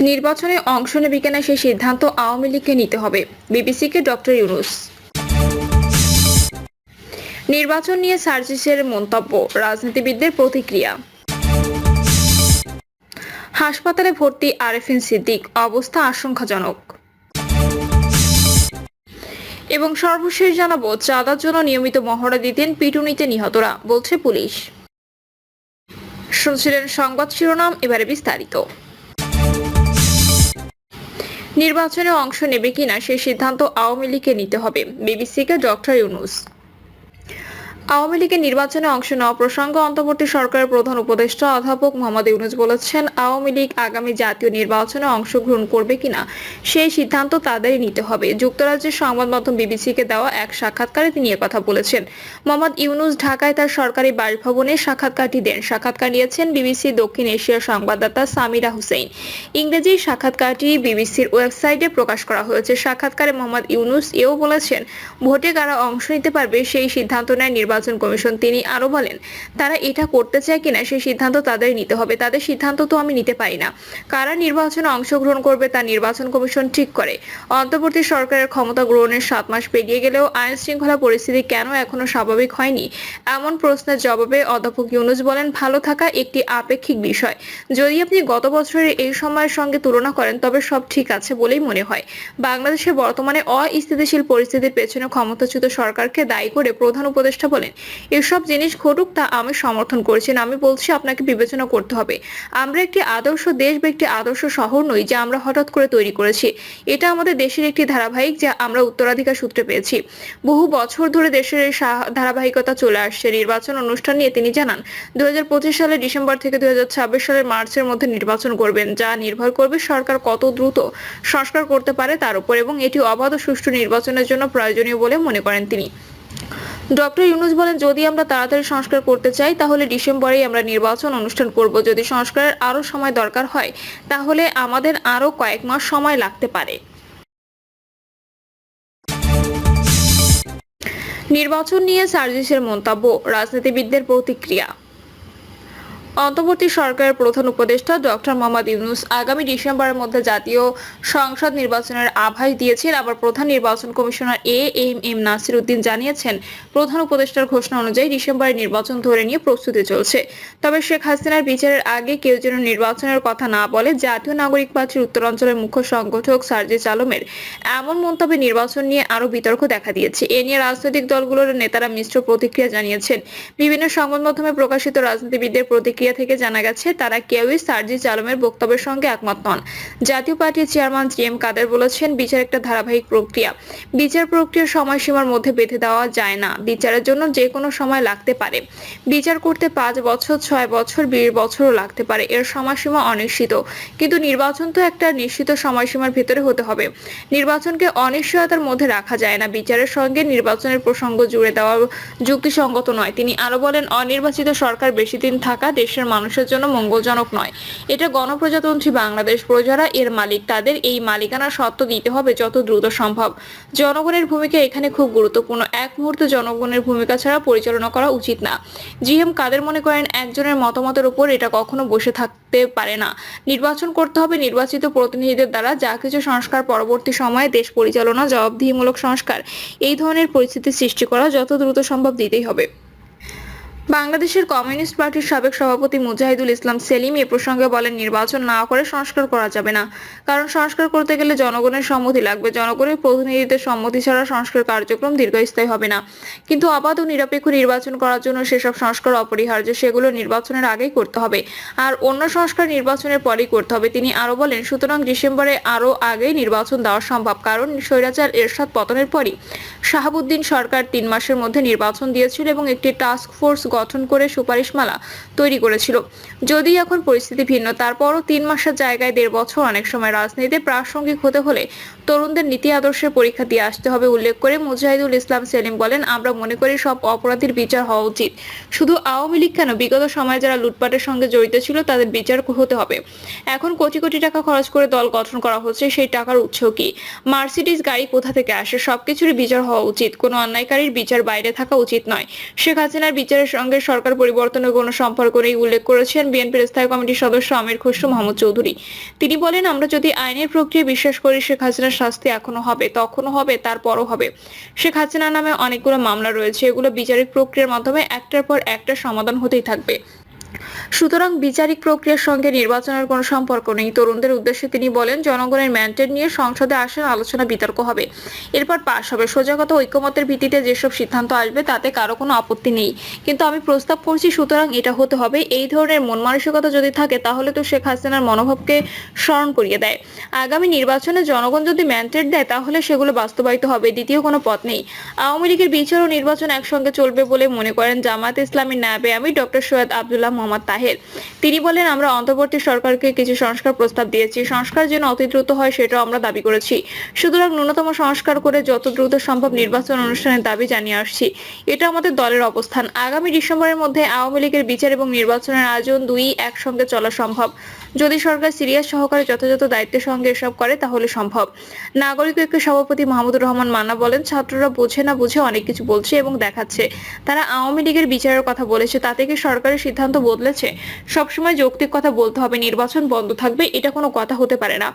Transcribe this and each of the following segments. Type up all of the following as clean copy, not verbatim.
নির্বাচনে অংশ নেবে কিনা সেই সিদ্ধান্ত আওয়ামী লীগকে নিতে হবে, বিবিসিকে ডক্টর ইউনূস। নির্বাচন নিয়ে সার্জিসের মন্তব্য, রাজনীতিবিদদের প্রতিক্রিয়া। হাসপাতালে ভর্তি আরেফিন সিদ্দিক, অবস্থা আশঙ্কাজনক। এবং সর্বশেষ জানাবো, চাঁদার জন্য নিয়মিত মহড়া দিতেন, পিটুনিতে নিহতরা, বলছে পুলিশ। শুনছিলেন সংবাদ শিরোনাম, এবারে বিস্তারিত। নির্বাচনে অংশ নেবে কিনা সেই সিদ্ধান্ত আওয়ামী লীগকে নিতে হবে, বিবিসিকে ডক্টর ইউনূস। আওয়ামী লীগের নির্বাচনে অংশ নেওয়া প্রসঙ্গে অন্তর্বর্তী সরকারের প্রধান উপদেষ্টা অধ্যাপক মোহাম্মদ ইউনূস বলেছেন, আওয়ামী লীগ আগামী জাতীয় নির্বাচনে অংশগ্রহণ করবে কিনা সেই সিদ্ধান্ত তাদেরই নিতে হবে। যুক্তরাজ্যের সংবাদ মাধ্যম বিবিসিকে দেওয়া এক সাক্ষাৎকারে তিনি একথা বলেছেন। মোহাম্মদ ইউনূস ঢাকায় তার সরকারি বাসভবনে সাক্ষাৎকারটি দেন। সাক্ষাৎকার নিয়েছেন বিবিসি দক্ষিণ এশিয়ার সংবাদদাতা সামিরা হুসেইন। ইংরেজি সাক্ষাৎকারটি বিবিসির ওয়েবসাইটে প্রকাশ করা হয়েছে। সাক্ষাৎকারে মোহাম্মদ ইউনূস এও বলেছেন, ভোটে কারা অংশ নিতে পারবে সেই সিদ্ধান্ত নেয় নির্বাচন কমিশন। তিনি আরো বলেন, তারা এটা করতে চায় কিনা সেই সিদ্ধান্ত তাদেরই নিতে হবে। তাদের সিদ্ধান্ত তো আমি নিতে পারি না। কারা নির্বাচনে অংশগ্রহণ করবে তা নির্বাচন কমিশন ঠিক করে। অন্তর্বর্তী সরকারের ক্ষমতা গ্রহণের 7 মাস পেরিয়ে গেলেও আইন শৃঙ্খলা পরিস্থিতি কেন এখনো স্বাভাবিক হয়নি, এমন প্রশ্নের জবাবে অধ্যাপক ইউনূস বলেন, ভালো থাকা একটি আপেক্ষিক বিষয়। যদি আপনি গত বছরের এই সময়ের সঙ্গে তুলনা করেন তবে সব ঠিক আছে বলেই মনে হয়। বাংলাদেশের বর্তমানে অস্থিতিশীল পরিস্থিতির পেছনে ক্ষমতাচ্যুত সরকারকে দায়ী করে প্রধান উপদেষ্টা বলেন, এসব জিনিস ঘটুক তা আমি সমর্থন করছি না। আমি বলছি আপনাকে বিবেচনা করতে হবে। আমরা একটি আদর্শ দেশ বা একটি আদর্শ শহর নই যা আমরা হঠাৎ করে তৈরি করেছি। এটা আমাদের দেশের একটি ধারাবাহিক যা আমরা উত্তরাধিকার সূত্রে পেয়েছি। বহু বছর ধরে দেশের এই ধারাবাহিকতা চলে আসছে। নির্বাচন অনুষ্ঠান নিয়ে তিনি জানান, 2025 সালের ডিসেম্বর থেকে 2026 সালের মার্চের মধ্যে নির্বাচন করবেন, যা নির্ভর করবে সরকার কত দ্রুত সংস্কার করতে পারে তার উপর, এবং এটি অবাধ ও সুষ্ঠু নির্বাচনের জন্য প্রয়োজনীয় বলে মনে করেন তিনি। ডক্টর ইউনূস বলেন, যদি আমরা তাড়াতাড়ি সংস্কার করতে চাই তাহলে ডিসেম্বরেই আমরা নির্বাচন অনুষ্ঠান করব। যদি সংস্কারের আরো সময় দরকার হয় তাহলে আমাদের আরো কয়েক মাস সময় লাগতে পারে। নির্বাচন নিয়ে সার্জিসের মন্তব্য, রাজনীতিবিদদের প্রতিক্রিয়া। অন্তর্বর্তী সরকারের প্রধান উপদেষ্টা ডক্টর মোহাম্মদ ইউনূস আগামী ডিসেম্বরের মধ্যে জাতীয় সংসদ নির্বাচনের আভাস দিয়েছেন। আবার প্রধান নির্বাচন কমিশনার এএম নাসির উদ্দিন জানিয়েছেন, প্রধান উপদেষ্টার ঘোষণা অনুযায়ী ডিসেম্বরে নির্বাচন ধরে নিয়ে প্রস্তুতি চলছে। তবে শেখ হাসিনার বিচারের আগে কেউ যেন নির্বাচনের কথা না বলে, জাতীয় নাগরিক পার্টির উত্তরাঞ্চলের মুখ্য সংগঠক সার্জিস আলমের এমন মন্তব্যে নির্বাচন নিয়ে আরো বিতর্ক দেখা দিয়েছে। এ নিয়ে রাজনৈতিক দলগুলোর নেতারা মিশ্র প্রতিক্রিয়া জানিয়েছেন। বিভিন্ন সংবাদ মাধ্যমে প্রকাশিত রাজনীতিবিদদের প্রতিক্রিয়া থেকে জানা গেছে, তারা কেউই সার্জিস আলমের বক্তব্যের সঙ্গে একমত নন। জাতীয় পার্টির চেয়ারম্যান জিএম কাদের বলেছেন, বিচার একটা ধারাবাহিক প্রক্রিয়া। বিচার প্রক্রিয়ার সময়সীমার মধ্যে বেঁধে দেওয়া যায় না। বিচারের জন্য যে কোনো সময় লাগতে পারে। বিচার করতে 5 বছর, 6 বছর, 20 বছরও লাগতে পারে। এর সময়সীমা অনিশ্চিত। কিন্তু নির্বাচন তো একটা নিশ্চিত সময়সীমার ভেতরে হতে হবে। নির্বাচনকে অনিশ্চয়তার মধ্যে রাখা যায় না। বিচারের সঙ্গে নির্বাচনের প্রসঙ্গ জুড়ে দেওয়া যুক্তিসঙ্গত নয়। তিনি আরো বলেন, অনির্বাচিত সরকার বেশি দিন থাকা দেশের মানুষের জন্য মঙ্গলজনক নয়। এটা গণপ্রজাতন্ত্রী বাংলাদেশ। প্রজারা এর মালিক। তাদের এই মালিকানা সত্ত্ব দিতে হবে যত দ্রুত সম্ভব। জনগণের ভূমিকা এখানে খুব গুরুত্বপূর্ণ। এক মুহূর্তে জনগণের ভূমিকা ছাড়া পরিচালনা করা উচিত না। জিএম কাদের মনে করেন, একজনের মতামতের উপর এটা কখনো বসে থাকতে পারে না। নির্বাচন করতে হবে নির্বাচিত প্রতিনিধিদের দ্বারা। যা কিছু সংস্কার পরবর্তী সময়ে দেশ পরিচালনা, জবাবদিহিমূলক সংস্কার, এই ধরনের পরিস্থিতি সৃষ্টি করা যত দ্রুত সম্ভব দিতেই হবে। বাংলাদেশের কমিউনিস্ট পার্টির সাবেক সভাপতি মুজাহিদুল ইসলাম সেলিম এ প্রসঙ্গে বলেন, নির্বাচন না করে সংস্কার করা যাবে না। কারণ সংস্কার করতে গেলে জনগণের সম্মতি লাগবে। জনগণের প্রতিনিধিদের সম্মতি ছাড়া সংস্কার কার্যক্রম দীর্ঘস্থায়ী হবে না। কিন্তু অবাধ ও নিরপেক্ষ নির্বাচন করার জন্য সেসব সংস্কার অপরিহার্য। সেগুলো নির্বাচনের আগেই করতে হবে। আর অন্য সংস্কার নির্বাচনের পরেই করতে হবে। তিনি আরো বলেন, সুতরাং ডিসেম্বরে আরো আগেই নির্বাচন দেওয়া সম্ভব। কারণ স্বৈরাচার এরশাদ পতনের পরই শাহাবুদ্দিন সরকার 3 মাসের মধ্যে নির্বাচন দিয়েছিল এবং একটি টাস্ক ফোর্স গঠন করে সুপারিশমালা তৈরি করেছিল। যদি এখন পরিস্থিতি ভিন্ন, তারপরও 3 মাসের জায়গায় 1.5 বছর অনেক সময়। রাজনীতিতে প্রাসঙ্গিক হতে হলে তরুণদের নীতি আদর্শের পরীক্ষা দিয়ে আসতে হবে উল্লেখ করে মুজাহিদুল ইসলাম সেলিম বলেন, আমরা মনে করি সব অপরাধীর বিচার হওয়া উচিত। শুধু আওয়ামী লীগ কেন, বিগত সময়ে যারা লুটপাটের সঙ্গে জড়িত ছিল তাদের বিচার হতে হবে। এখন কোটি কোটি টাকা খরচ করে দল গঠন করা হচ্ছে, সেই টাকার উৎস কি, মার্সিডিজ গাড়ি কোথা থেকে আসে, সবকিছুরই বিচার হওয়া উচিত। কোনো অন্যায়কারীর বিচার বাইরে থাকা উচিত নয়। শেখ হাসিনার বিচারের সঙ্গে সরকার পরিবর্তনের কোনো সম্পর্ক নেই উল্লেখ করেছেন বিএনপির স্থায়ী কমিটির সদস্য আমির খসরু মাহমুদ চৌধুরী। তিনি বলেন, আমরা যদি আইনের প্রক্রিয়া বিশ্বাস করি, শেখ হাসিনার শাস্তি এখনো হবে, তখনও হবে, তারপরও হবে। শেখ হাসিনার নামে অনেকগুলো মামলা রয়েছে, এগুলো বিচারিক প্রক্রিয়ার মাধ্যমে একটার পর একটা সমাধান হতেই থাকবে। সুতরাং বিচারিক প্রক্রিয়ার সঙ্গে নির্বাচনের কোনো সম্পর্ক নেই। তরুণদের উদ্দেশ্যে তিনি বলেন, জনগণের ম্যান্ডেট নিয়ে সংসদে আসেন, আলোচনা বিতর্ক হবে, এরপর পাশ হবে। সোজাগত ঐকমত্যের ভিত্তিতে যেসব সিদ্ধান্ত আসবে তাতে কারো কোনো আপত্তি নেই, কিন্তু আমি প্রস্তাব করছি, সুতরাং এটা হতে হবে। এই ধরনের মন মানসিকতা যদি থাকে তাহলে তো শেখ হাসিনার মনোভাবকে স্মরণ করিয়ে দেয়। আগামী নির্বাচনে জনগণ যদি ম্যান্ডেট দেয় তাহলে সেগুলো বাস্তবায়িত হবে, দ্বিতীয় কোনো পথ নেই। আওয়ামী লীগের বিচার ও নির্বাচন একসঙ্গে চলবে বলে মনে করেন জামায়াতে ইসলামীর নায়েবে আমির ডক্টর সৈয়দ আব্দুল্লাহ মোহাম্মদ তাহের। তিনি বলেন, আমরা অন্তর্বর্তী সরকারকে কিছু সংস্কার প্রস্তাব দিয়েছি, সংস্কার যেন অতি দ্রুত হয় সেটাও আমরা দাবি করেছি। সুতরাং ন্যূনতম সংস্কার করে যত দ্রুত সম্ভব নির্বাচন অনুষ্ঠানের দাবি জানিয়ে আসছি। এটা আমাদের দলের অবস্থান। আগামী ডিসেম্বরের মধ্যে আওয়ামী লীগের বিচার এবং নির্বাচনের আয়োজন দুই একসঙ্গে চলা সম্ভব। যদি সরকার সিরিয়াস সহকারে যথাযথ দায়িত্বের সঙ্গে এসব করে তাহলে সম্ভব। নাগরিক ঐক্যের সভাপতি মাহমুদুর রহমান মান্না বলেন, ছাত্ররা বোঝে না বুঝে অনেক কিছু বলছে এবং দেখাচ্ছে। তারা আওয়ামী লীগের বিচারের কথা বলেছে, তাতে কি সরকারের সিদ্ধান্ত বদলেছে? সবসময় যৌক্তিক কথা বলতে হবে, নির্বাচন বন্ধ থাকবে, এটা কোনো কথা হতে পারে না।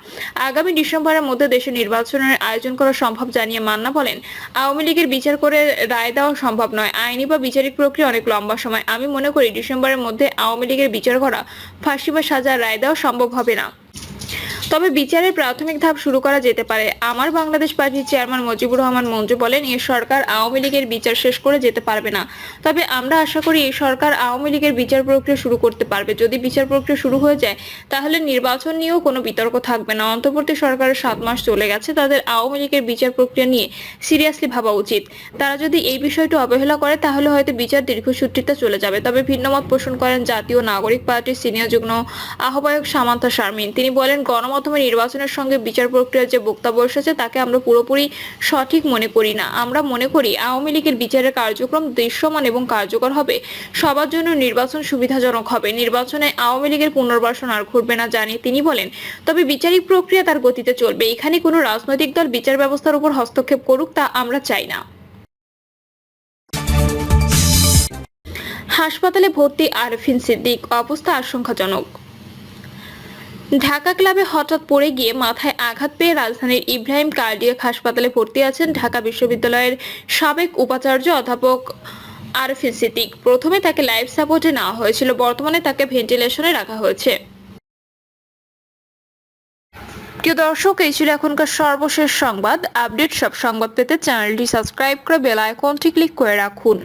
আগামী ডিসেম্বরের মধ্যে দেশে নির্বাচনের আয়োজন করা সম্ভব জানিয়ে মান্না বলেন, আওয়ামী লীগের বিচার করে রায় দেওয়া সম্ভব নয়। আইনি বা বিচারিক প্রক্রিয়া অনেক লম্বা সময়। আমি মনে করি ডিসেম্বরের মধ্যে আওয়ামী লীগের বিচার করা, ফাঁসি বা সাজার রায় দেওয়া সম্ভব হবে না। তবে বিচারের প্রাথমিক ধাপ শুরু করা যেতে পারে। আমার বাংলাদেশ পার্টির চেয়ারম্যান মুজিবুর রহমান মঞ্জু বলেন, এই সরকার আওয়ামী লীগের বিচার শেষ করে যেতে পারবে না। তবে আমরা আশা করি এই সরকার আওয়ামী লীগের বিচার প্রক্রিয়া শুরু করতে পারবে। যদি বিচার প্রক্রিয়া শুরু হয়ে যায় তাহলে নির্বাচন নিয়েও কোনো বিতর্ক থাকবে না। অন্তর্বর্তী সরকারের 7 মাস চলে গেছে, তাদের আওয়ামী লীগের বিচার প্রক্রিয়া নিয়ে সিরিয়াসলি ভাবা উচিত। তারা যদি এই বিষয়টি অবহেলা করে তাহলে হয়তো বিচার দীর্ঘসূত্রিতা চলে যাবে। তবে ভিন্নমত পোষণ করেন জাতীয় নাগরিক পার্টির সিনিয়র যুগ্ম আহ্বায়ক সামান্থা শারমিন। তিনি বলেন, গণমাধ্যমে নির্বাচনের সঙ্গে বিচার প্রক্রিয়ার যে বক্তব্য এসেছে তাকে আমরা পুরোপুরি সঠিক মনে করি না। আমরা মনে করি আওয়ামী লীগের বিচারের কার্যক্রম দৃশ্যমান এবং কার্যকর হবে, সবার জন্য নির্বাচন সুবিধাজনক হবে। নির্বাচনে আওয়ামী লীগের পুনর্বাসন আর ঘটবে না জানিয়ে তিনি বলেন, তবে বিচারিক প্রক্রিয়া তার গতিতে চলবে। এখানে কোনো রাজনৈতিক দল বিচার ব্যবস্থার উপর হস্তক্ষেপ করুক তা আমরা চাই না। হাসপাতালে ভর্তি আরফিন সিদ্দিক, অবস্থা আশঙ্কাজনক। ঢাকা ক্লাবে হঠাৎ পড়ে গিয়ে মাথায় আঘাত পেয়ে রাজধানীর ইব্রাহিম কার্ডিয়াক হাসপাতালে ভর্তি আছেন ঢাকা বিশ্ববিদ্যালয়ের সাবেক উপাচার্য অধ্যাপক আরফিন সিদ্দিক। প্রথমে তাকে লাইফ সাপোর্টে নেওয়া হয়েছিল, বর্তমানে তাকে ভেন্টিলেশনে রাখা হয়েছে। প্রিয় দর্শক, এই ছিল এখনকার সর্বশেষ সংবাদ। আপডেট সব সংবাদ পেতে চ্যানেলটি সাবস্ক্রাইব করে বেল আইকনটি ক্লিক করে রাখুন।